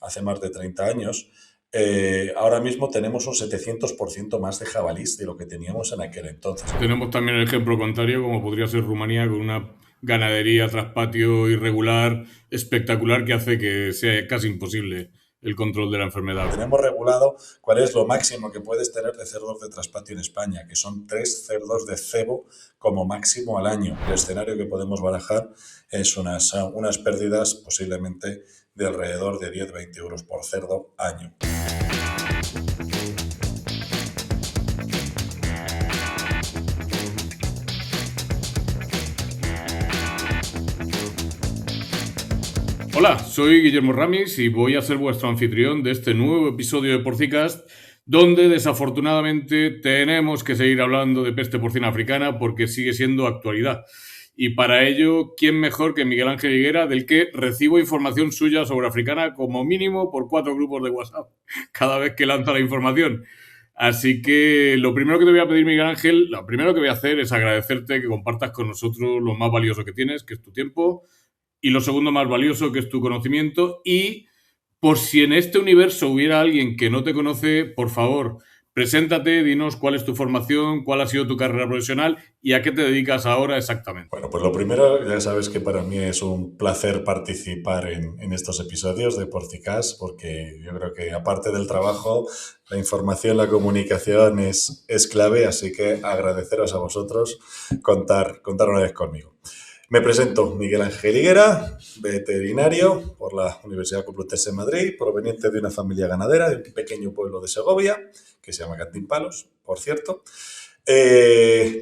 hace más de 30 años, ahora mismo tenemos un 700% más de jabalís de lo que teníamos en aquel entonces. Tenemos también el ejemplo contrario, como podría ser Rumanía, con una ganadería tras patio irregular, espectacular, que hace que sea casi imposible el control de la enfermedad. Tenemos regulado cuál es lo máximo que puedes tener de cerdos de traspatio en España, que son 3 cerdos de cebo como máximo al año. El escenario que podemos barajar es unas pérdidas posiblemente de alrededor de 10-20 euros por cerdo año. Hola, soy Guillermo Ramis y voy a ser vuestro anfitrión de este nuevo episodio de Porcicast, donde desafortunadamente tenemos que seguir hablando de peste porcina africana porque sigue siendo actualidad. Y para ello, ¿quién mejor que Miguel Ángel Higuera, del que recibo información suya sobre africana como mínimo por 4 grupos de WhatsApp cada vez que lanza la información? Así que lo primero que te voy a pedir, Miguel Ángel, lo primero que voy a hacer es agradecerte que compartas con nosotros lo más valioso que tienes, que es tu tiempo, y lo segundo más valioso, que es tu conocimiento. Y por si en este universo hubiera alguien que no te conoce, por favor, preséntate, dinos cuál es tu formación, cuál ha sido tu carrera profesional y a qué te dedicas ahora exactamente. Bueno, pues lo primero, ya sabes que para mí es un placer participar en estos episodios de Porcicast, porque yo creo que aparte del trabajo, la información, la comunicación es clave, así que agradeceros a vosotros contar una vez conmigo. Me presento, Miguel Ángel Higuera, veterinario por la Universidad Complutense de Madrid, proveniente de una familia ganadera de un pequeño pueblo de Segovia, que se llama Cantimpalos, por cierto.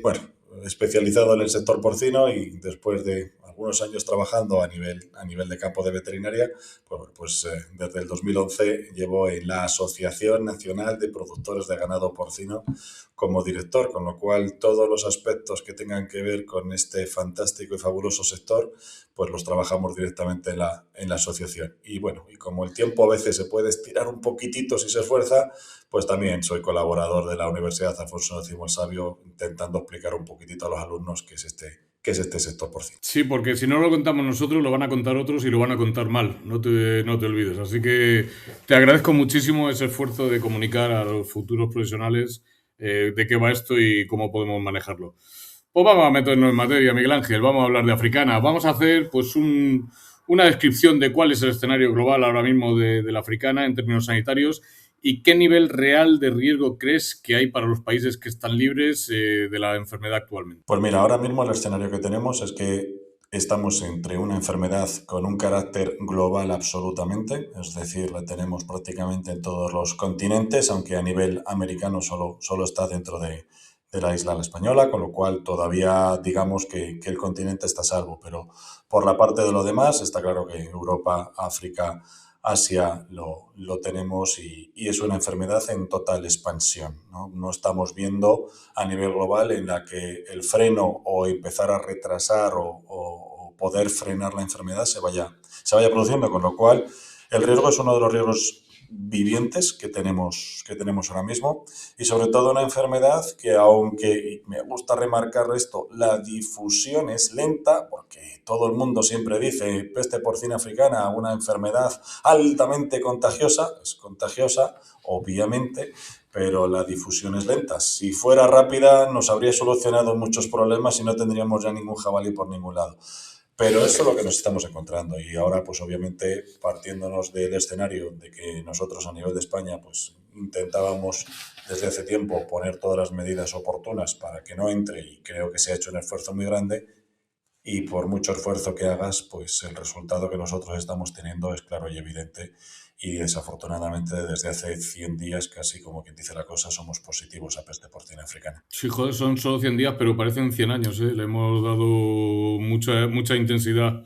Bueno, especializado en el sector porcino y después de algunos años trabajando a nivel de campo de veterinaria, pues desde el 2011 llevo en la Asociación Nacional de Productores de Ganado Porcino como director, con lo cual todos los aspectos que tengan que ver con este fantástico y fabuloso sector, pues los trabajamos directamente en la asociación. Y bueno, y como el tiempo a veces se puede estirar un poquitito si se esfuerza, pues también soy colaborador de la Universidad Alfonso X el Sabio, intentando explicar un poquitito a los alumnos qué es este sector porcino. Sí, porque si no lo contamos nosotros, lo van a contar otros y lo van a contar mal, no te olvides. Así que te agradezco muchísimo ese esfuerzo de comunicar a los futuros profesionales de qué va esto y cómo podemos manejarlo. Pues vamos a meternos en materia, Miguel Ángel, vamos a hablar de africana. Vamos a hacer pues una descripción de cuál es el escenario global ahora mismo de la africana en términos sanitarios y qué nivel real de riesgo crees que hay para los países que están libres de la enfermedad actualmente. Pues mira, ahora mismo el escenario que tenemos es que estamos entre una enfermedad con un carácter global absolutamente, es decir, la tenemos prácticamente en todos los continentes, aunque a nivel americano solo está dentro de la isla española, con lo cual todavía digamos que el continente está a salvo, pero por la parte de lo demás está claro que Europa, África, Asia lo tenemos y es una enfermedad en total expansión, ¿no? No estamos viendo a nivel global en la que el freno o empezar a retrasar o poder frenar la enfermedad se vaya produciendo, con lo cual el riesgo es uno de los riesgos vivientes que tenemos ahora mismo y sobre todo una enfermedad que, aunque me gusta remarcar esto, la difusión es lenta porque todo el mundo siempre dice peste porcina africana, una enfermedad altamente contagiosa, es contagiosa obviamente, pero la difusión es lenta. Si fuera rápida nos habría solucionado muchos problemas y no tendríamos ya ningún jabalí por ningún lado. Pero eso es lo que nos estamos encontrando y ahora pues obviamente partiéndonos del escenario de que nosotros a nivel de España pues intentábamos desde hace tiempo poner todas las medidas oportunas para que no entre y creo que se ha hecho un esfuerzo muy grande y por mucho esfuerzo que hagas pues el resultado que nosotros estamos teniendo es claro y evidente y desafortunadamente desde hace 100 días casi como quien dice la cosa somos positivos a peste porcina africana. Sí, joder, son solo 100 días, pero parecen 100 años, ¿eh? Le hemos dado mucha intensidad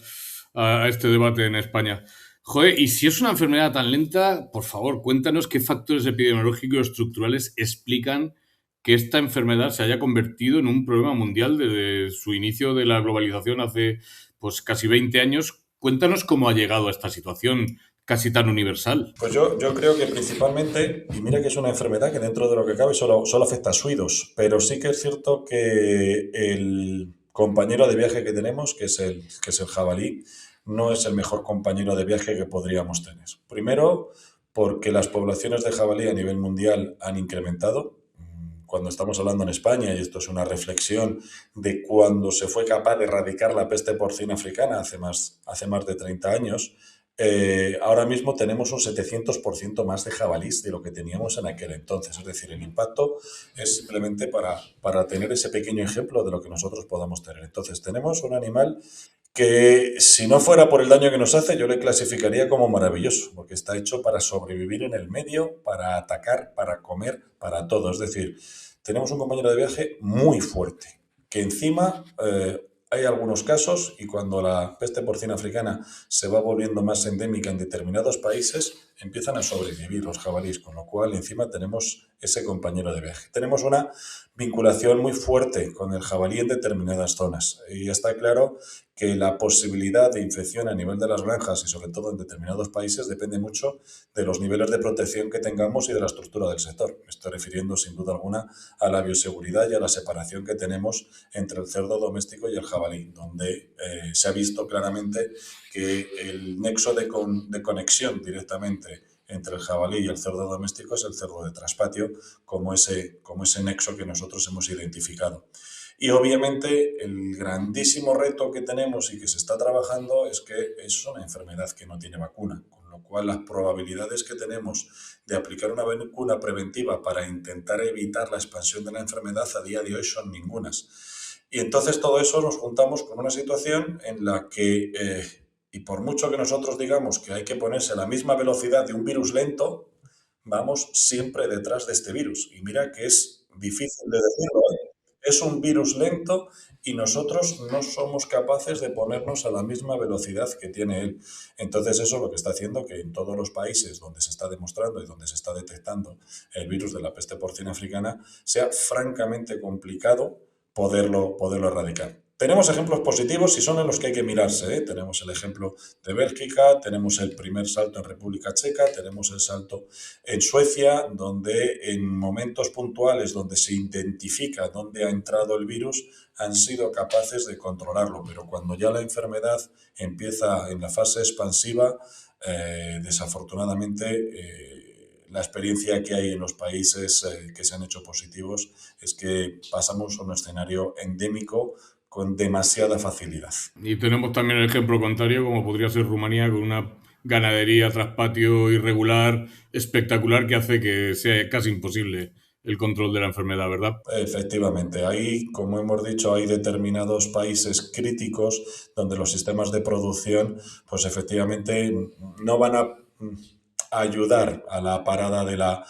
a este debate en España. Joder, y si es una enfermedad tan lenta, por favor, cuéntanos qué factores epidemiológicos estructurales explican que esta enfermedad se haya convertido en un problema mundial desde su inicio de la globalización hace pues casi 20 años. Cuéntanos cómo ha llegado a esta situación casi tan universal. Pues yo creo que principalmente, y mira que es una enfermedad que dentro de lo que cabe solo afecta a suidos, pero sí que es cierto que el compañero de viaje que tenemos, que es el jabalí, no es el mejor compañero de viaje que podríamos tener. Primero, porque las poblaciones de jabalí a nivel mundial han incrementado. Cuando estamos hablando en España, y esto es una reflexión de cuando se fue capaz de erradicar la peste porcina africana hace más de 30 años, ahora mismo tenemos un 700% más de jabalís de lo que teníamos en aquel entonces. Es decir, el impacto es simplemente para tener ese pequeño ejemplo de lo que nosotros podamos tener. Entonces, tenemos un animal que si no fuera por el daño que nos hace, yo le clasificaría como maravilloso, porque está hecho para sobrevivir en el medio, para atacar, para comer, para todo. Es decir, tenemos un compañero de viaje muy fuerte, que encima hay algunos casos, y cuando la peste porcina africana se va volviendo más endémica en determinados países, empiezan a sobrevivir los jabalíes, con lo cual encima tenemos ese compañero de viaje. Tenemos una vinculación muy fuerte con el jabalí en determinadas zonas, y está claro que la posibilidad de infección a nivel de las granjas y sobre todo en determinados países depende mucho de los niveles de protección que tengamos y de la estructura del sector. Me estoy refiriendo sin duda alguna a la bioseguridad y a la separación que tenemos entre el cerdo doméstico y el jabalí, donde se ha visto claramente que el nexo de conexión directamente entre el jabalí y el cerdo doméstico es el cerdo de traspatio, como ese nexo que nosotros hemos identificado. Y obviamente el grandísimo reto que tenemos y que se está trabajando es que es una enfermedad que no tiene vacuna, con lo cual las probabilidades que tenemos de aplicar una vacuna preventiva para intentar evitar la expansión de la enfermedad a día de hoy son ningunas. Y entonces todo eso nos juntamos con una situación en la que, y por mucho que nosotros digamos que hay que ponerse a la misma velocidad de un virus lento, vamos siempre detrás de este virus. Y mira que es difícil de decirlo, ¿eh? Es un virus lento y nosotros no somos capaces de ponernos a la misma velocidad que tiene él. Entonces eso es lo que está haciendo que en todos los países donde se está demostrando y donde se está detectando el virus de la peste porcina africana sea francamente complicado poderlo erradicar. Tenemos ejemplos positivos y son en los que hay que mirarse, ¿eh? Tenemos el ejemplo de Bélgica, tenemos el primer salto en República Checa, tenemos el salto en Suecia, donde en momentos puntuales donde se identifica dónde ha entrado el virus, han sido capaces de controlarlo, pero cuando ya la enfermedad empieza en la fase expansiva, desafortunadamente la experiencia que hay en los países que se han hecho positivos es que pasamos a un escenario endémico con demasiada facilidad. Y tenemos también el ejemplo contrario, como podría ser Rumanía, con una ganadería tras patio irregular, espectacular, que hace que sea casi imposible el control de la enfermedad, ¿verdad? Efectivamente, ahí, como hemos dicho, hay determinados países críticos donde los sistemas de producción, pues efectivamente no van a ayudar a la parada de la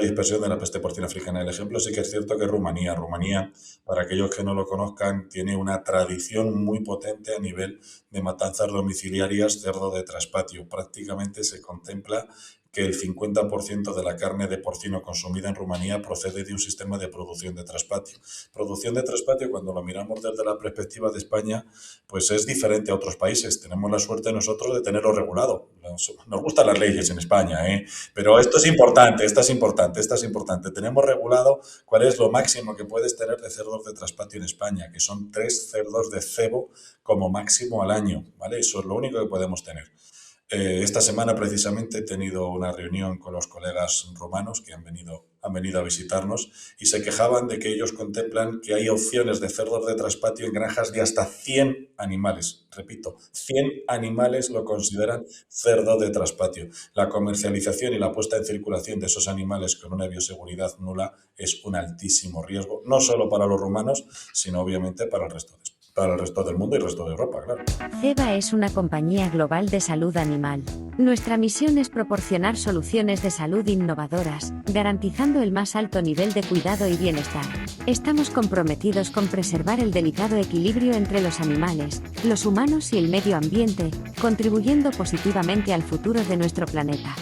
dispersión de la peste porcina africana. El ejemplo sí que es cierto que Rumanía. Rumanía, para aquellos que no lo conozcan, tiene una tradición muy potente a nivel de matanzas domiciliarias cerdo de traspatio. Prácticamente se contempla que el 50% de la carne de porcino consumida en Rumanía procede de un sistema de producción de traspatio. Producción de traspatio, cuando lo miramos desde la perspectiva de España, pues es diferente a otros países. Tenemos la suerte nosotros de tenerlo regulado. Nos gustan las leyes en España, ¿eh? Pero esto es importante, esto es importante, esto es importante. Tenemos regulado cuál es lo máximo que puedes tener de cerdos de traspatio en España, que son 3 cerdos de cebo como máximo al año, ¿vale? Eso es lo único que podemos tener. Esta semana precisamente he tenido una reunión con los colegas rumanos que han venido a visitarnos y se quejaban de que ellos contemplan que hay opciones de cerdos de traspatio en granjas de hasta 100 animales. Repito, 100 animales lo consideran cerdo de traspatio. La comercialización y la puesta en circulación de esos animales con una bioseguridad nula es un altísimo riesgo, no solo para los rumanos, sino obviamente para el resto del mundo y el resto de Europa, claro. Ceba es una compañía global de salud animal. Nuestra misión es proporcionar soluciones de salud innovadoras, garantizando el más alto nivel de cuidado y bienestar. Estamos comprometidos con preservar el delicado equilibrio entre los animales, los humanos y el medio ambiente, contribuyendo positivamente al futuro de nuestro planeta.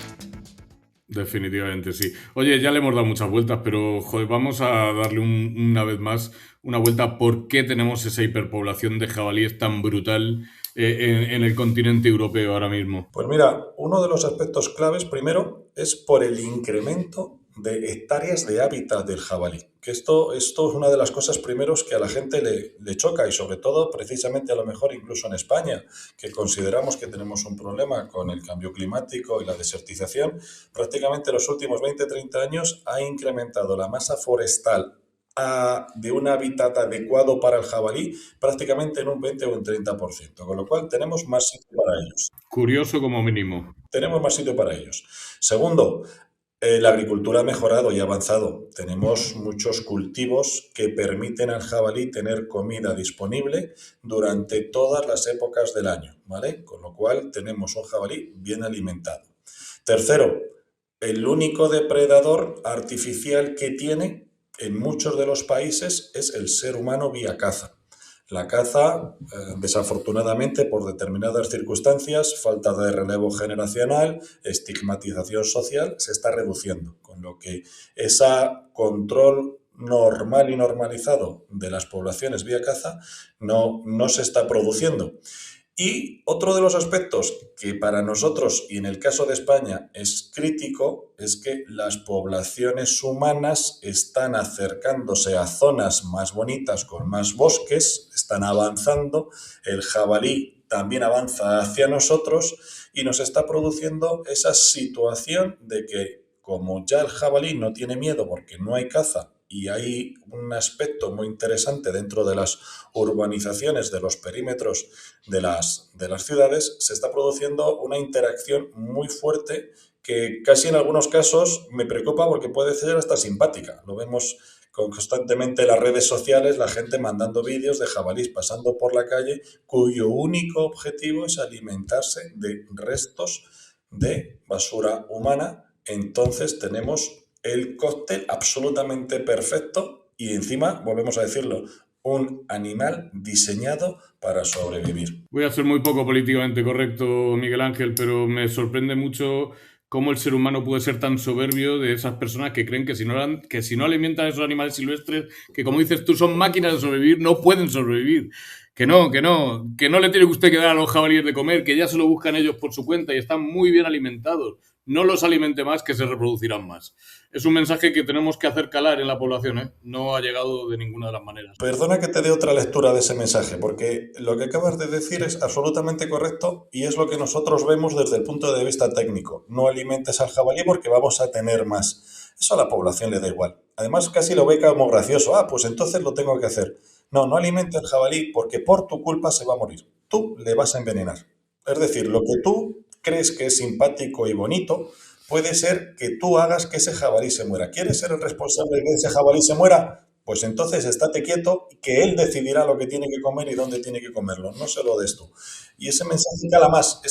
Definitivamente sí. Oye, ya le hemos dado muchas vueltas, pero joder, vamos a darle una vez más una vuelta a por qué tenemos esa hiperpoblación de jabalíes tan brutal en el continente europeo ahora mismo. Pues mira, uno de los aspectos claves, primero, es por el incremento de hectáreas de hábitat del jabalí. Que esto es una de las cosas primeros que a la gente le choca y sobre todo precisamente a lo mejor incluso en España, que consideramos que tenemos un problema con el cambio climático y la desertización, prácticamente en los últimos 20-30 años ha incrementado la masa forestal de un hábitat adecuado para el jabalí prácticamente en un 20 o un 30%, con lo cual tenemos más sitio para ellos. Curioso como mínimo. Tenemos más sitio para ellos. Segundo, la agricultura ha mejorado y ha avanzado. Tenemos muchos cultivos que permiten al jabalí tener comida disponible durante todas las épocas del año, ¿vale? Con lo cual tenemos un jabalí bien alimentado. Tercero, el único depredador artificial que tiene en muchos de los países es el ser humano vía caza. La caza, desafortunadamente, por determinadas circunstancias, falta de relevo generacional, estigmatización social, se está reduciendo, con lo que ese control normal y normalizado de las poblaciones vía caza no se está produciendo. Y otro de los aspectos que para nosotros, y en el caso de España, es crítico, es que las poblaciones humanas están acercándose a zonas más bonitas, con más bosques, están avanzando, el jabalí también avanza hacia nosotros y nos está produciendo esa situación de que, como ya el jabalí no tiene miedo porque no hay caza, y hay un aspecto muy interesante dentro de las urbanizaciones, de los perímetros de las ciudades, se está produciendo una interacción muy fuerte que casi en algunos casos me preocupa porque puede ser hasta simpática. Lo vemos constantemente en las redes sociales, la gente mandando vídeos de jabalíes pasando por la calle cuyo único objetivo es alimentarse de restos de basura humana. Entonces tenemos el cóctel absolutamente perfecto y encima, volvemos a decirlo, un animal diseñado para sobrevivir. Voy a ser muy poco políticamente correcto, Miguel Ángel, pero me sorprende mucho cómo el ser humano puede ser tan soberbio de esas personas que creen que si no alimentan a esos animales silvestres, que como dices tú son máquinas de sobrevivir, no pueden sobrevivir. Que no le tiene usted que dar a los jabalíes de comer, que ya se lo buscan ellos por su cuenta y están muy bien alimentados. No los alimente más, que se reproducirán más. Es un mensaje que tenemos que hacer calar en la población, ¿eh? No ha llegado de ninguna de las maneras. Perdona que te dé otra lectura de ese mensaje, porque lo que acabas de decir es absolutamente correcto y es lo que nosotros vemos desde el punto de vista técnico. No alimentes al jabalí porque vamos a tener más. Eso a la población le da igual. Además, casi lo ve como gracioso. Pues entonces lo tengo que hacer. No alimentes al jabalí porque por tu culpa se va a morir. Tú le vas a envenenar. Es decir, lo que tú crees que es simpático y bonito, puede ser que tú hagas que ese jabalí se muera. ¿Quieres ser el responsable de que ese jabalí se muera? Pues entonces estate quieto, que él decidirá lo que tiene que comer y dónde tiene que comerlo, no se lo des tú. Y ese mensaje cala más,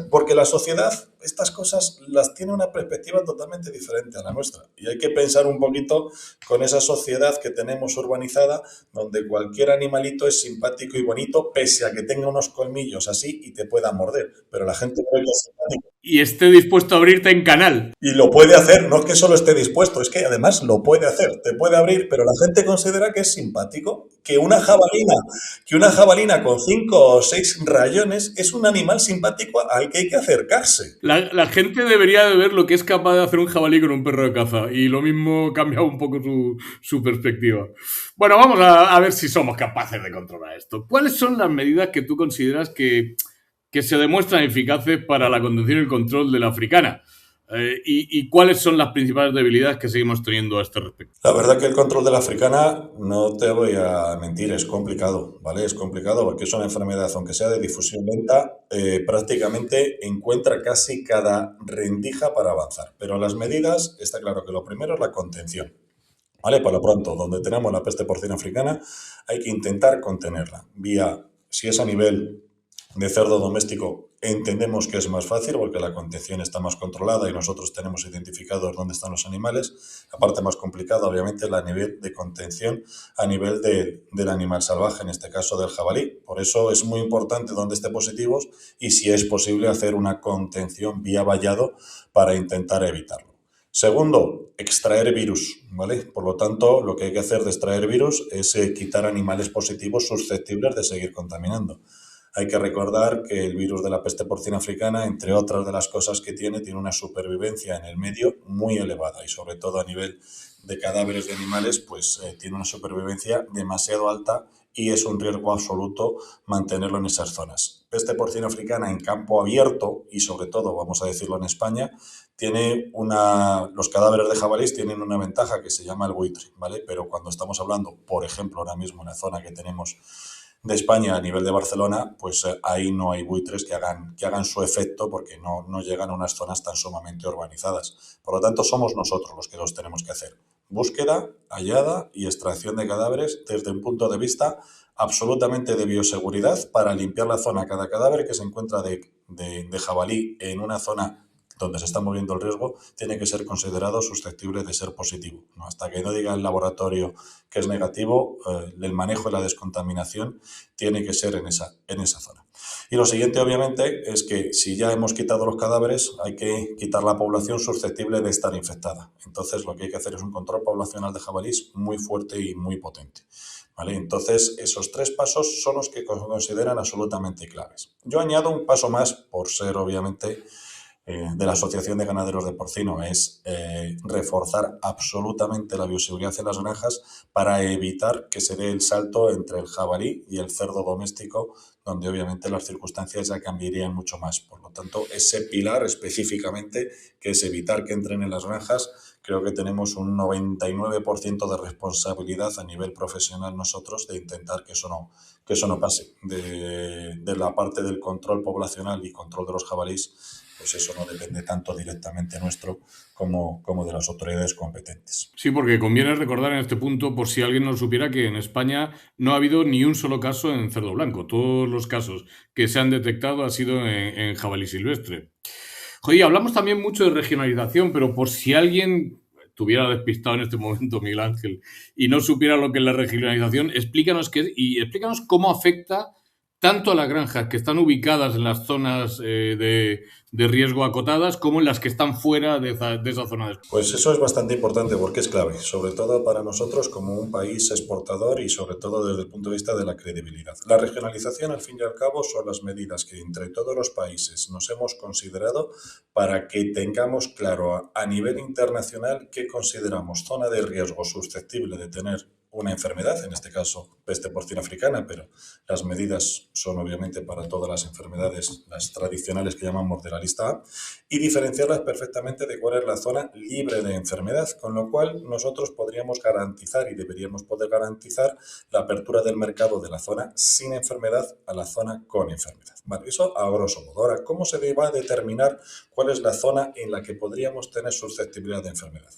porque la sociedad estas cosas las tiene una perspectiva totalmente diferente a la nuestra. Y hay que pensar un poquito con esa sociedad que tenemos urbanizada, donde cualquier animalito es simpático y bonito, pese a que tenga unos colmillos así y te pueda morder. Pero la gente cree que es simpático. Y esté dispuesto a abrirte en canal. Y lo puede hacer, no es que solo esté dispuesto, es que además lo puede hacer, te puede abrir, pero la gente considera que es simpático, que una jabalina con 5 o 6 rayones es un animal simpático al que hay que acercarse. La gente debería de ver lo que es capaz de hacer un jabalí con un perro de caza, y lo mismo cambia un poco su perspectiva. Bueno, vamos a ver si somos capaces de controlar esto. ¿Cuáles son las medidas que tú consideras que se demuestran eficaces para la contención y el control de la africana? ¿Y cuáles son las principales debilidades que seguimos teniendo a este respecto? La verdad que el control de la africana, no te voy a mentir, es complicado, ¿vale? Es complicado porque es una enfermedad, aunque sea de difusión lenta, prácticamente encuentra casi cada rendija para avanzar. Pero las medidas, está claro que lo primero es la contención, ¿vale? Por lo pronto, donde tenemos la peste porcina africana, hay que intentar contenerla. Si es a nivel de cerdo doméstico, entendemos que es más fácil porque la contención está más controlada y nosotros tenemos identificados dónde están los animales. La parte más complicada, obviamente, es la nivel de contención a nivel del animal salvaje, en este caso del jabalí. Por eso es muy importante dónde esté positivos y, si es posible, hacer una contención vía vallado para intentar evitarlo. Segundo, extraer virus, ¿vale? Por lo tanto, lo que hay que hacer de extraer virus es quitar animales positivos susceptibles de seguir contaminando. Hay que recordar que el virus de la peste porcina africana, entre otras de las cosas que tiene una supervivencia en el medio muy elevada y sobre todo a nivel de cadáveres de animales, pues tiene una supervivencia demasiado alta y es un riesgo absoluto mantenerlo en esas zonas. Peste porcina africana en campo abierto y sobre todo, vamos a decirlo en España, los cadáveres de jabalíes tienen una ventaja que se llama el buitre, ¿vale? Pero cuando estamos hablando, por ejemplo, ahora mismo en la zona que tenemos de España a nivel de Barcelona, pues ahí no hay buitres que hagan su efecto porque no llegan a unas zonas tan sumamente urbanizadas. Por lo tanto, somos nosotros los que los tenemos que hacer. Búsqueda, hallada y extracción de cadáveres desde un punto de vista absolutamente de bioseguridad para limpiar la zona. Cada cadáver que se encuentra de jabalí en una zona donde se está moviendo el riesgo, tiene que ser considerado susceptible de ser positivo, ¿no? Hasta que no diga el laboratorio que es negativo, el manejo y la descontaminación tiene que ser en esa zona. Y lo siguiente, obviamente, es que si ya hemos quitado los cadáveres, hay que quitar la población susceptible de estar infectada. Entonces, lo que hay que hacer es un control poblacional de jabalís muy fuerte y muy potente, ¿vale? Entonces, esos 3 pasos son los que consideran absolutamente claves. Yo añado un paso más, por ser, obviamente, de la Asociación de Ganaderos de Porcino, es reforzar absolutamente la bioseguridad en las granjas para evitar que se dé el salto entre el jabalí y el cerdo doméstico, donde obviamente las circunstancias ya cambiarían mucho más. Por lo tanto, ese pilar específicamente, que es evitar que entren en las granjas, creo que tenemos un 99% de responsabilidad a nivel profesional nosotros de intentar que eso no pase. De la parte del control poblacional y control de los jabalíes, pues eso no depende tanto directamente nuestro como de las autoridades competentes. Sí, porque conviene recordar en este punto, por si alguien no supiera, que en España no ha habido ni un solo caso en cerdo blanco. Todos los casos que se han detectado han sido en jabalí silvestre. Oye, hablamos también mucho de regionalización, pero por si alguien estuviera despistado en este momento, Miguel Ángel, y no supiera lo que es la regionalización, explícanos qué es y explícanos cómo afecta tanto a las granjas que están ubicadas en las zonas de riesgo acotadas como en las que están fuera de esa zona. Pues eso es bastante importante porque es clave, sobre todo para nosotros como un país exportador y sobre todo desde el punto de vista de la credibilidad. La regionalización, al fin y al cabo, son las medidas que entre todos los países nos hemos considerado para que tengamos claro a nivel internacional qué consideramos zona de riesgo susceptible de tener una enfermedad, en este caso peste porcina africana, pero las medidas son obviamente para todas las enfermedades, las tradicionales que llamamos de la lista A, y diferenciarlas perfectamente de cuál es la zona libre de enfermedad, con lo cual nosotros podríamos garantizar y deberíamos poder garantizar la apertura del mercado de la zona sin enfermedad a la zona con enfermedad. Vale, eso a grosso modo. Ahora, ¿cómo se va a determinar cuál es la zona en la que podríamos tener susceptibilidad de enfermedad?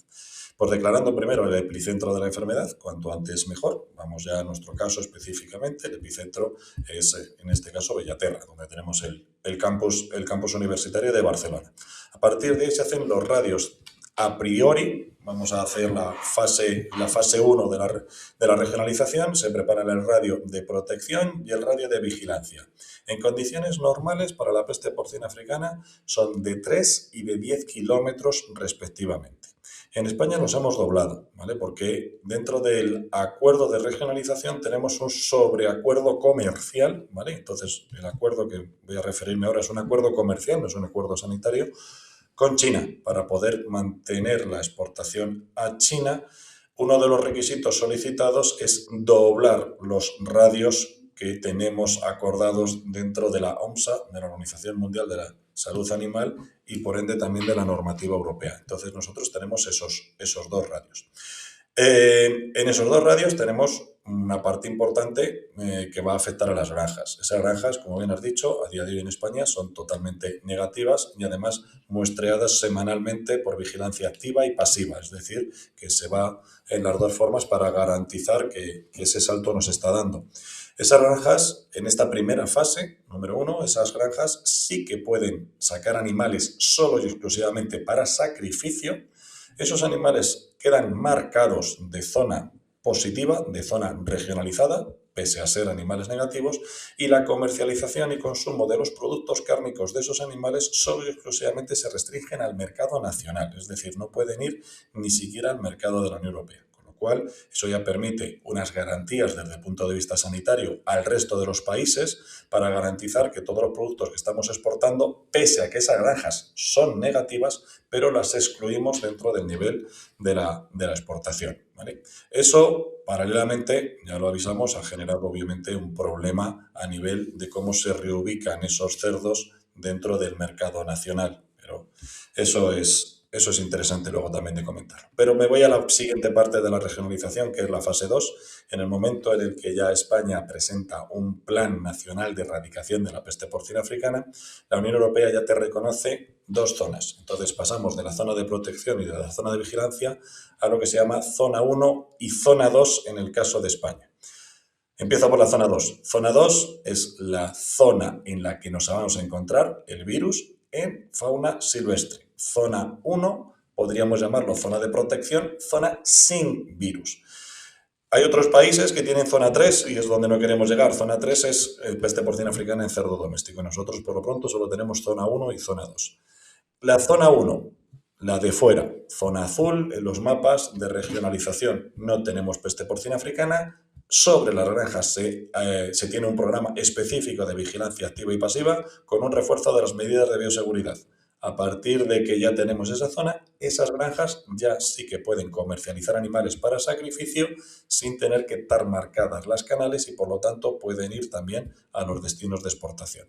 Pues declarando primero el epicentro de la enfermedad, cuanto antes mejor. Vamos ya a nuestro caso específicamente. El epicentro es, en este caso, Bellaterra, donde tenemos el campus universitario de Barcelona. A partir de ahí se hacen los radios a priori. Vamos a hacer la fase 1 de la regionalización. Se prepara el radio de protección y el radio de vigilancia. En condiciones normales para la peste porcina africana son de 3 y de 10 kilómetros respectivamente. En España los hemos doblado, ¿vale? Porque dentro del acuerdo de regionalización tenemos un sobreacuerdo comercial, ¿vale? Entonces, el acuerdo que voy a referirme ahora es un acuerdo comercial, no es un acuerdo sanitario, con China. Para poder mantener la exportación a China, uno de los requisitos solicitados es doblar los radios que tenemos acordados dentro de la OMSA, de la Organización Mundial de la Salud Animal, y por ende también de la normativa europea. Entonces nosotros tenemos esos 2 radios. En esos 2 radios tenemos una parte importante que va a afectar a las granjas. Esas granjas, como bien has dicho, a día de hoy en España son totalmente negativas y además muestreadas semanalmente por vigilancia activa y pasiva, es decir, que se va en las 2 formas para garantizar que ese salto nos está dando. Esas granjas, en esta primera fase, número 1, esas granjas sí que pueden sacar animales solo y exclusivamente para sacrificio. Esos animales quedan marcados de zona positiva, de zona regionalizada, pese a ser animales negativos, y la comercialización y consumo de los productos cárnicos de esos animales solo y exclusivamente se restringen al mercado nacional, es decir, no pueden ir ni siquiera al mercado de la Unión Europea. cual eso ya permite unas garantías desde el punto de vista sanitario al resto de los países para garantizar que todos los productos que estamos exportando, pese a que esas granjas son negativas, pero las excluimos dentro del nivel de la exportación, ¿vale? Eso, paralelamente, ya lo avisamos, ha generado obviamente un problema a nivel de cómo se reubican esos cerdos dentro del mercado nacional, pero eso es interesante luego también de comentar. Pero me voy a la siguiente parte de la regionalización, que es la fase 2. En el momento en el que ya España presenta un plan nacional de erradicación de la peste porcina africana, la Unión Europea ya te reconoce 2 zonas. Entonces pasamos de la zona de protección y de la zona de vigilancia a lo que se llama zona 1 y zona 2 en el caso de España. Empiezo por la zona 2. Zona 2 es la zona en la que nos vamos a encontrar el virus en fauna silvestre. Zona 1, podríamos llamarlo zona de protección, zona sin virus. Hay otros países que tienen zona 3 y es donde no queremos llegar. Zona 3 es peste porcina africana en cerdo doméstico. Nosotros, por lo pronto, solo tenemos zona 1 y zona 2. La zona 1, la de fuera, zona azul, en los mapas de regionalización no tenemos peste porcina africana. Sobre las granjas se tiene un programa específico de vigilancia activa y pasiva con un refuerzo de las medidas de bioseguridad. A partir de que ya tenemos esa zona, esas granjas ya sí que pueden comercializar animales para sacrificio sin tener que estar marcadas las canales y por lo tanto pueden ir también a los destinos de exportación.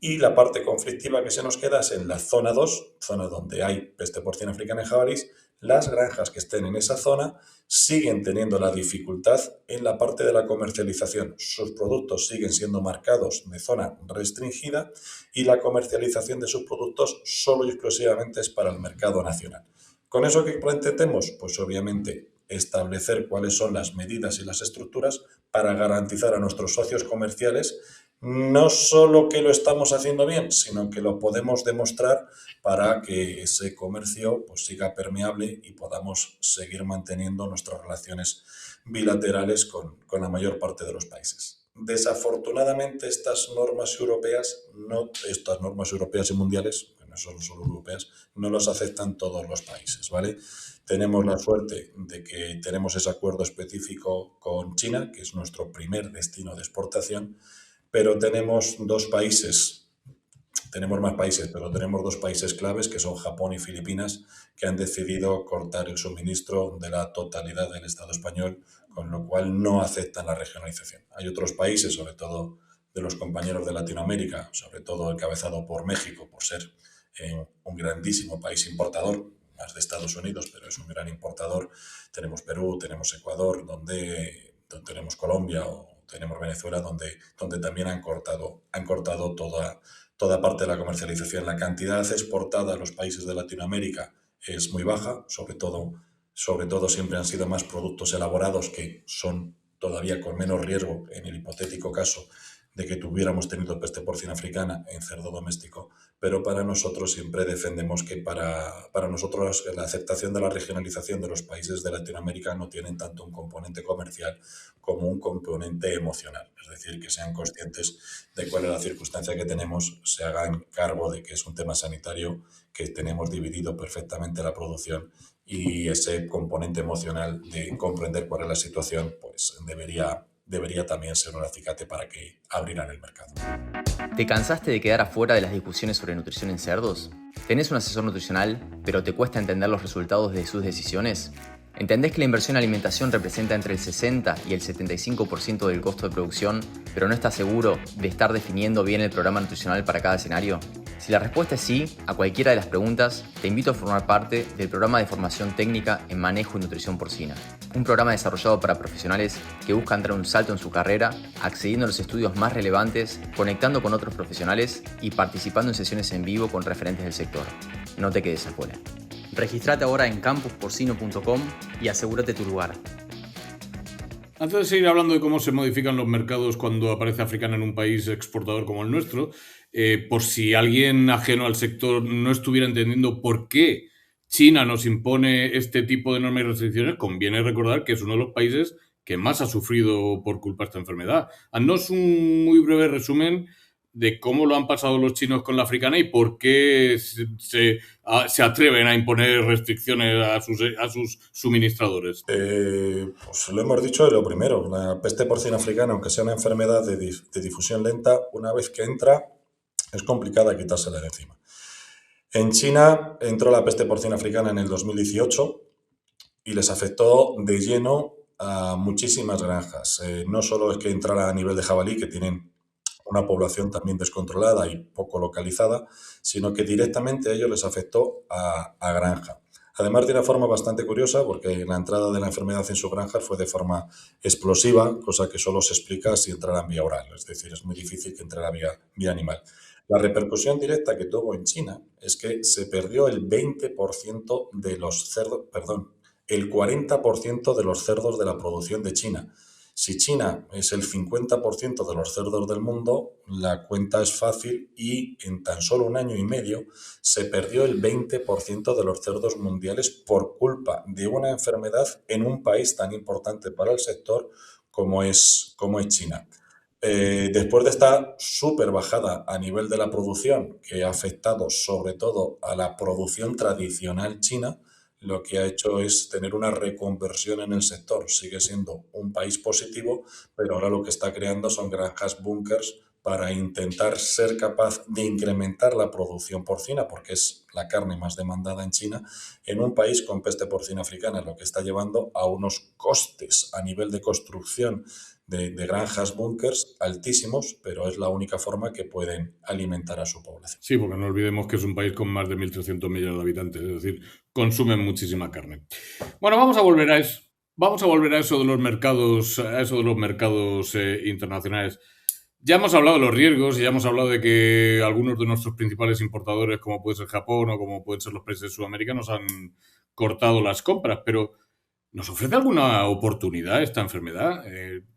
Y la parte conflictiva que se nos queda es en la zona 2, zona donde hay peste porcina africana en jabalís. Las granjas que estén en esa zona siguen teniendo la dificultad en la parte de la comercialización. Sus productos siguen siendo marcados de zona restringida y la comercialización de sus productos solo y exclusivamente es para el mercado nacional. ¿Con eso qué pretendemos? Pues obviamente establecer cuáles son las medidas y las estructuras para garantizar a nuestros socios comerciales no solo que lo estamos haciendo bien, sino que lo podemos demostrar para que ese comercio pues, siga permeable y podamos seguir manteniendo nuestras relaciones bilaterales con la mayor parte de los países. Desafortunadamente, estas normas europeas y mundiales, que no son solo europeas, no las aceptan todos los países, ¿vale? Tenemos la suerte de que tenemos ese acuerdo específico con China, que es nuestro primer destino de exportación, pero tenemos más países, pero tenemos 2 países claves que son Japón y Filipinas, que han decidido cortar el suministro de la totalidad del Estado español, con lo cual no aceptan la regionalización. Hay otros países, sobre todo de los compañeros de Latinoamérica, sobre todo encabezado por México, por ser un grandísimo país importador, más de Estados Unidos, pero es un gran importador. Tenemos Perú, tenemos Ecuador, donde tenemos Colombia o tenemos Venezuela, donde también han cortado toda parte de la comercialización. La cantidad exportada a los países de Latinoamérica es muy baja, sobre todo siempre han sido más productos elaborados que son todavía con menos riesgo en el hipotético caso de que tuviéramos tenido peste porcina africana en cerdo doméstico, pero para nosotros siempre defendemos que para nosotros la aceptación de la regionalización de los países de Latinoamérica no tienen tanto un componente comercial como un componente emocional, es decir, que sean conscientes de cuál es la circunstancia que tenemos, se hagan cargo de que es un tema sanitario, que tenemos dividido perfectamente la producción y ese componente emocional de comprender cuál es la situación, pues debería también ser un acicate para que abrieran el mercado. ¿Te cansaste de quedar afuera de las discusiones sobre nutrición en cerdos? ¿Tenés un asesor nutricional, pero te cuesta entender los resultados de sus decisiones? ¿Entendés que la inversión en alimentación representa entre el 60 y el 75% del costo de producción, pero no estás seguro de estar definiendo bien el programa nutricional para cada escenario? Si la respuesta es sí a cualquiera de las preguntas, te invito a formar parte del programa de formación técnica en manejo y nutrición porcina. Un programa desarrollado para profesionales que buscan dar un salto en su carrera, accediendo a los estudios más relevantes, conectando con otros profesionales y participando en sesiones en vivo con referentes del sector. No te quedes afuera. Regístrate ahora en campusporcino.com y asegúrate tu lugar. Antes de seguir hablando de cómo se modifican los mercados cuando aparece africana en un país exportador como el nuestro, por si alguien ajeno al sector no estuviera entendiendo por qué China nos impone este tipo de normas y restricciones, conviene recordar que es uno de los países que más ha sufrido por culpa de esta enfermedad. Haznos un muy breve resumen de cómo lo han pasado los chinos con la africana y por qué se atreven a imponer restricciones a sus suministradores. Pues lo hemos dicho de lo primero, la peste porcina africana, aunque sea una enfermedad de difusión lenta, una vez que entra es complicada quitársela de encima. En China entró la peste porcina africana en el 2018 y les afectó de lleno a muchísimas granjas. No solo es que entrara a nivel de jabalí, que tienen una población también descontrolada y poco localizada, sino que directamente a ellos les afectó a granja. Además, de una forma bastante curiosa, porque la entrada de la enfermedad en su granja fue de forma explosiva, cosa que solo se explica si entrara en vía oral, es decir, es muy difícil que entrara vía animal. La repercusión directa que tuvo en China es que se perdió el 20% de los cerdos, el 40% de los cerdos de la producción de China. Si China es el 50% de los cerdos del mundo, la cuenta es fácil y en tan solo un año y medio se perdió el 20% de los cerdos mundiales por culpa de una enfermedad en un país tan importante para el sector como es China. Después de esta súper bajada a nivel de la producción, que ha afectado sobre todo a la producción tradicional china, lo que ha hecho es tener una reconversión en el sector. Sigue siendo un país positivo, pero ahora lo que está creando son granjas búnkers para intentar ser capaz de incrementar la producción porcina, porque es la carne más demandada en China, en un país con peste porcina africana, lo que está llevando a unos costes a nivel de construcción de granjas búnkers altísimos, pero es la única forma que pueden alimentar a su población. Sí, porque no olvidemos que es un país con más de 1.300 millones de habitantes, es decir, consumen muchísima carne. Bueno, vamos a volver a eso. Vamos a volver a eso de los mercados, internacionales. Ya hemos hablado de los riesgos y ya hemos hablado de que algunos de nuestros principales importadores, como puede ser Japón o como pueden ser los países sudamericanos, han cortado las compras, pero ¿nos ofrece alguna oportunidad esta enfermedad?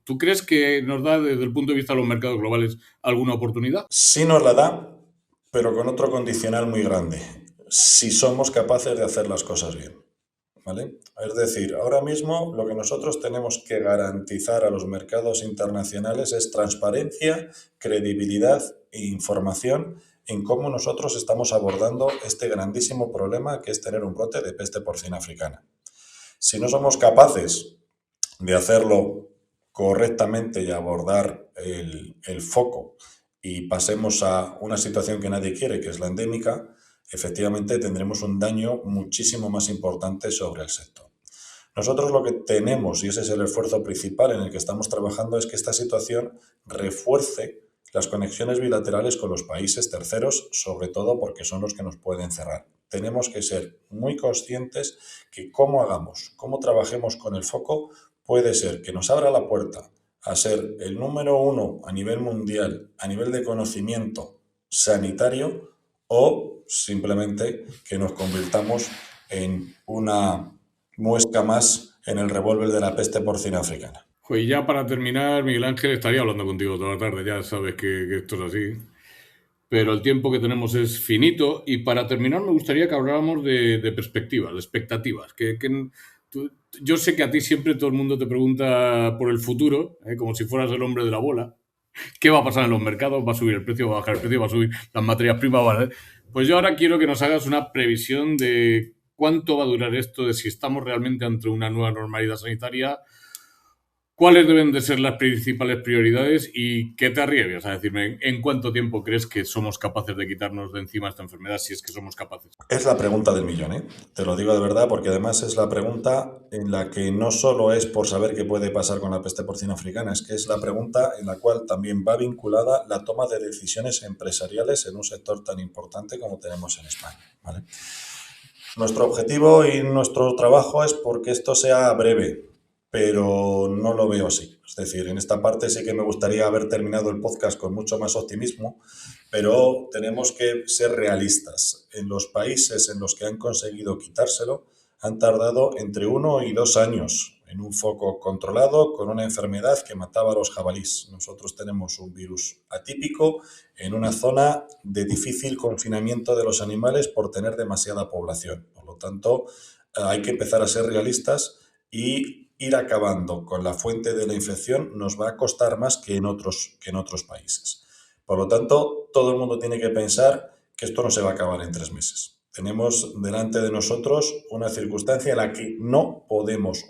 ¿Tú crees que nos da, desde el punto de vista de los mercados globales, alguna oportunidad? Sí nos la da, pero con otro condicional muy grande. Si somos capaces de hacer las cosas bien, ¿vale? Es decir, ahora mismo lo que nosotros tenemos que garantizar a los mercados internacionales es transparencia, credibilidad e información en cómo nosotros estamos abordando este grandísimo problema que es tener un brote de peste porcina africana. Si no somos capaces de hacerlo correctamente y abordar el foco y pasemos a una situación que nadie quiere, que es la endémica, efectivamente tendremos un daño muchísimo más importante sobre el sector. Nosotros lo que tenemos, y ese es el esfuerzo principal en el que estamos trabajando, es que esta situación refuerce las conexiones bilaterales con los países terceros, sobre todo porque son los que nos pueden cerrar. Tenemos que ser muy conscientes que cómo trabajemos con el foco, puede ser que nos abra la puerta a ser el número uno a nivel mundial, a nivel de conocimiento sanitario, o simplemente que nos convirtamos en una muesca más en el revólver de la peste porcina africana. Y ya para terminar, Miguel Ángel, estaría hablando contigo toda la tarde, ya sabes que esto es así. Pero el tiempo que tenemos es finito y para terminar me gustaría que habláramos de perspectivas, de expectativas. Yo sé que a ti siempre todo el mundo te pregunta por el futuro, como si fueras el hombre de la bola. ¿Qué va a pasar en los mercados? ¿Va a subir el precio? ¿Va a bajar el precio? ¿Va a subir las materias primas? ¿Vale? Pues yo ahora quiero que nos hagas una previsión de cuánto va a durar esto, de si estamos realmente ante una nueva normalidad sanitaria, cuáles deben de ser las principales prioridades y qué te arriesgas a decirme en cuánto tiempo crees que somos capaces de quitarnos de encima esta enfermedad, si es que somos capaces. Es la pregunta del millón, ¿eh? Te lo digo de verdad, porque además es la pregunta en la que no solo es por saber qué puede pasar con la peste porcina africana, es que es la pregunta en la cual también va vinculada la toma de decisiones empresariales en un sector tan importante como tenemos en España, ¿vale? Nuestro objetivo y nuestro trabajo es porque esto sea breve, pero no lo veo así. Es decir, en esta parte sí que me gustaría haber terminado el podcast con mucho más optimismo, pero tenemos que ser realistas. En los países en los que han conseguido quitárselo, han tardado entre 1 y 2 años en un foco controlado con una enfermedad que mataba a los jabalíes. Nosotros tenemos un virus atípico en una zona de difícil confinamiento de los animales por tener demasiada población. Por lo tanto, hay que empezar a ser realistas y ir acabando con la fuente de la infección nos va a costar más que en otros países. Por lo tanto, todo el mundo tiene que pensar que esto no se va a acabar en 3 meses. Tenemos delante de nosotros una circunstancia en la que no podemos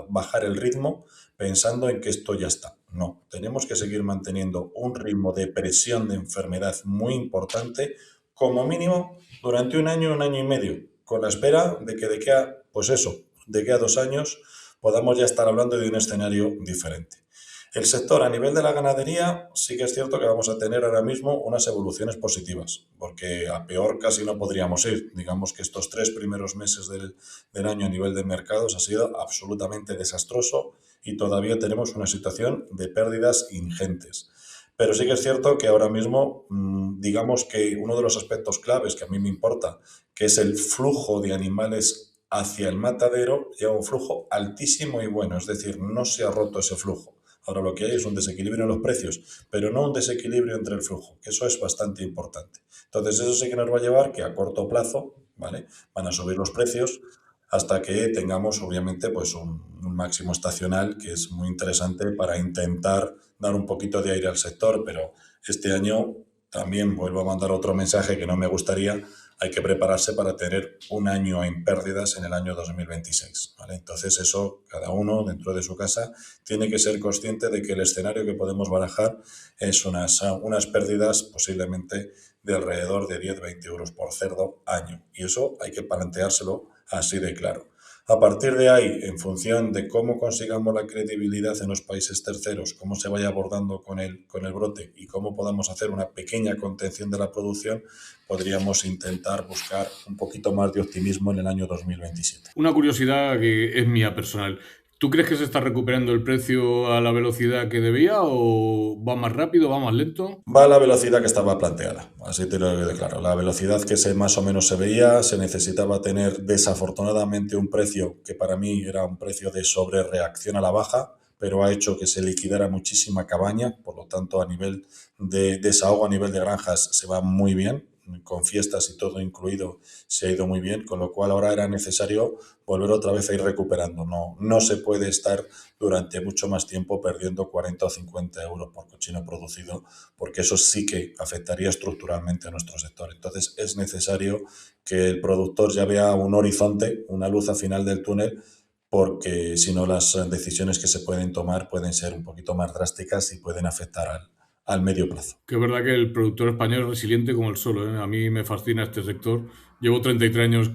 bajar el ritmo pensando en que esto ya está. No, tenemos que seguir manteniendo un ritmo de presión de enfermedad muy importante, como mínimo durante un año y medio, con la espera de que de que a 2 años podamos ya estar hablando de un escenario diferente. El sector a nivel de la ganadería sí que es cierto que vamos a tener ahora mismo unas evoluciones positivas, porque a peor casi no podríamos ir. Digamos que estos 3 primeros meses del año a nivel de mercados ha sido absolutamente desastroso y todavía tenemos una situación de pérdidas ingentes. Pero sí que es cierto que ahora mismo, digamos que uno de los aspectos claves que a mí me importa, que es el flujo de animales hacia el matadero, lleva un flujo altísimo y bueno, es decir, no se ha roto ese flujo. Ahora lo que hay es un desequilibrio en los precios, pero no un desequilibrio entre el flujo, que eso es bastante importante. Entonces eso sí que nos va a llevar que a corto plazo, ¿vale?, van a subir los precios hasta que tengamos obviamente pues un máximo estacional que es muy interesante para intentar dar un poquito de aire al sector, pero este año también vuelvo a mandar otro mensaje que no me gustaría. Hay que prepararse para tener un año en pérdidas en el año 2026, ¿vale? Entonces eso, cada uno dentro de su casa tiene que ser consciente de que el escenario que podemos barajar es unas pérdidas posiblemente de alrededor de 10-20 euros por cerdo año. Y eso hay que planteárselo así de claro. A partir de ahí, en función de cómo consigamos la credibilidad en los países terceros, cómo se vaya abordando con el brote y cómo podamos hacer una pequeña contención de la producción, podríamos intentar buscar un poquito más de optimismo en el año 2027. Una curiosidad que es mía personal. ¿Tú crees que se está recuperando el precio a la velocidad que debía o va más rápido, va más lento? Va a la velocidad que estaba planteada, así te lo digo claro. La velocidad que más o menos se veía, se necesitaba tener desafortunadamente un precio que para mí era un precio de sobrereacción a la baja, pero ha hecho que se liquidara muchísima cabaña, por lo tanto a nivel de desahogo, a nivel de granjas se va muy bien, con fiestas y todo incluido se ha ido muy bien, con lo cual ahora era necesario volver otra vez a ir recuperando. No se puede estar durante mucho más tiempo perdiendo 40 o 50 euros por cochino producido, porque eso sí que afectaría estructuralmente a nuestro sector. Entonces es necesario que el productor ya vea un horizonte, una luz al final del túnel, porque si no las decisiones que se pueden tomar pueden ser un poquito más drásticas y pueden afectar al medio plazo. Que es verdad que el productor español es resiliente como el solo, ¿eh? A mí me fascina este sector. Llevo 33 años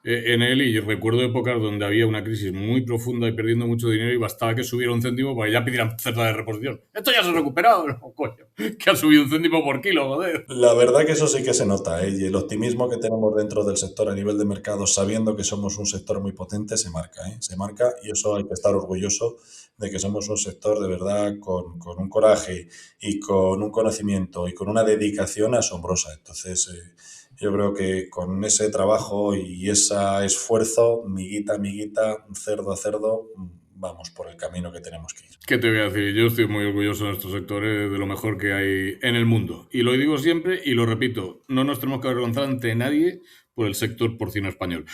en él y recuerdo épocas donde había una crisis muy profunda y perdiendo mucho dinero y bastaba que subiera un céntimo para que ya pidieran cerda de reposición. ¡Esto ya se ha recuperado! No, coño, que ha subido un céntimo por kilo, joder. La verdad que eso sí que se nota, ¿eh? Y el optimismo que tenemos dentro del sector a nivel de mercado, sabiendo que somos un sector muy potente, se marca, ¿eh? Se marca y eso hay que estar orgulloso de que somos un sector de verdad con un coraje y con un conocimiento y con una dedicación asombrosa. Entonces, yo creo que con ese trabajo y ese esfuerzo, miguita a miguita, cerdo a cerdo, vamos por el camino que tenemos que ir. ¿Qué te voy a decir? Yo estoy muy orgulloso de nuestro sector, de lo mejor que hay en el mundo. Y lo digo siempre y lo repito, no nos tenemos que avergonzar ante nadie por el sector porcino español.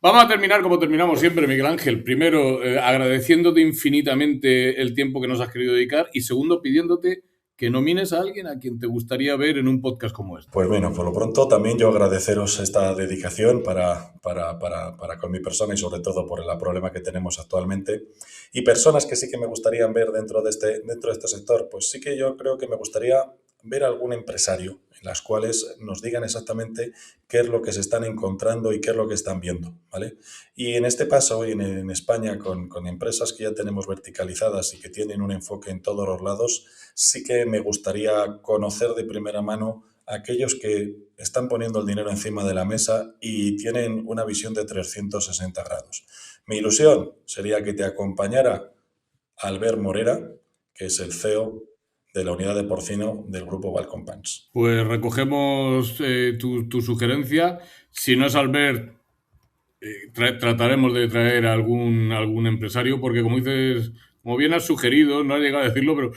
Vamos a terminar como terminamos siempre, Miguel Ángel. Primero, agradeciéndote infinitamente el tiempo que nos has querido dedicar y segundo, pidiéndote que nomines a alguien a quien te gustaría ver en un podcast como este. Pues bueno, por lo pronto también yo agradeceros esta dedicación para con mi persona y sobre todo por el problema que tenemos actualmente. Y personas que sí que me gustaría ver dentro de este sector, pues sí que yo creo que me gustaría ver algún empresario en las cuales nos digan exactamente qué es lo que se están encontrando y qué es lo que están viendo, ¿vale? Y en este paso, y en España, con empresas que ya tenemos verticalizadas y que tienen un enfoque en todos los lados, sí que me gustaría conocer de primera mano a aquellos que están poniendo el dinero encima de la mesa y tienen una visión de 360 grados. Mi ilusión sería que te acompañara Albert Morera, que es el CEO de la unidad de porcino del grupo Balcon Pans. Pues recogemos tu sugerencia. Si no es Albert, trataremos de traer algún empresario, porque como dices, como bien has sugerido, no has llegado a decirlo, pero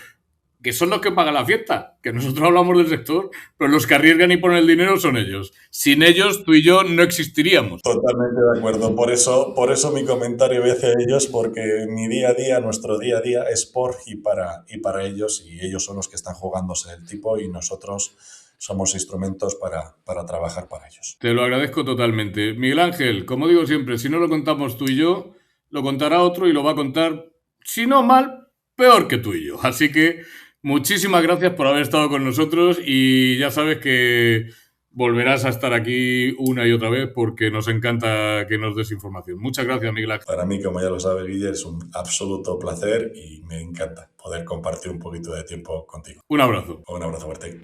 que son los que pagan la fiesta, que nosotros hablamos del sector, pero los que arriesgan y ponen el dinero son ellos. Sin ellos, tú y yo no existiríamos. Totalmente de acuerdo. Por eso mi comentario hacia ellos, porque mi día a día, nuestro día a día es por y para ellos, y ellos son los que están jugándose el tipo y nosotros somos instrumentos para trabajar para ellos. Te lo agradezco totalmente. Miguel Ángel, como digo siempre, si no lo contamos tú y yo, lo contará otro y lo va a contar, si no mal, peor que tú y yo. Así que muchísimas gracias por haber estado con nosotros y ya sabes que volverás a estar aquí una y otra vez porque nos encanta que nos des información. Muchas gracias, Miguel Ángel. Para mí, como ya lo sabes, Guille, es un absoluto placer y me encanta poder compartir un poquito de tiempo contigo. Un abrazo. Un abrazo fuerte.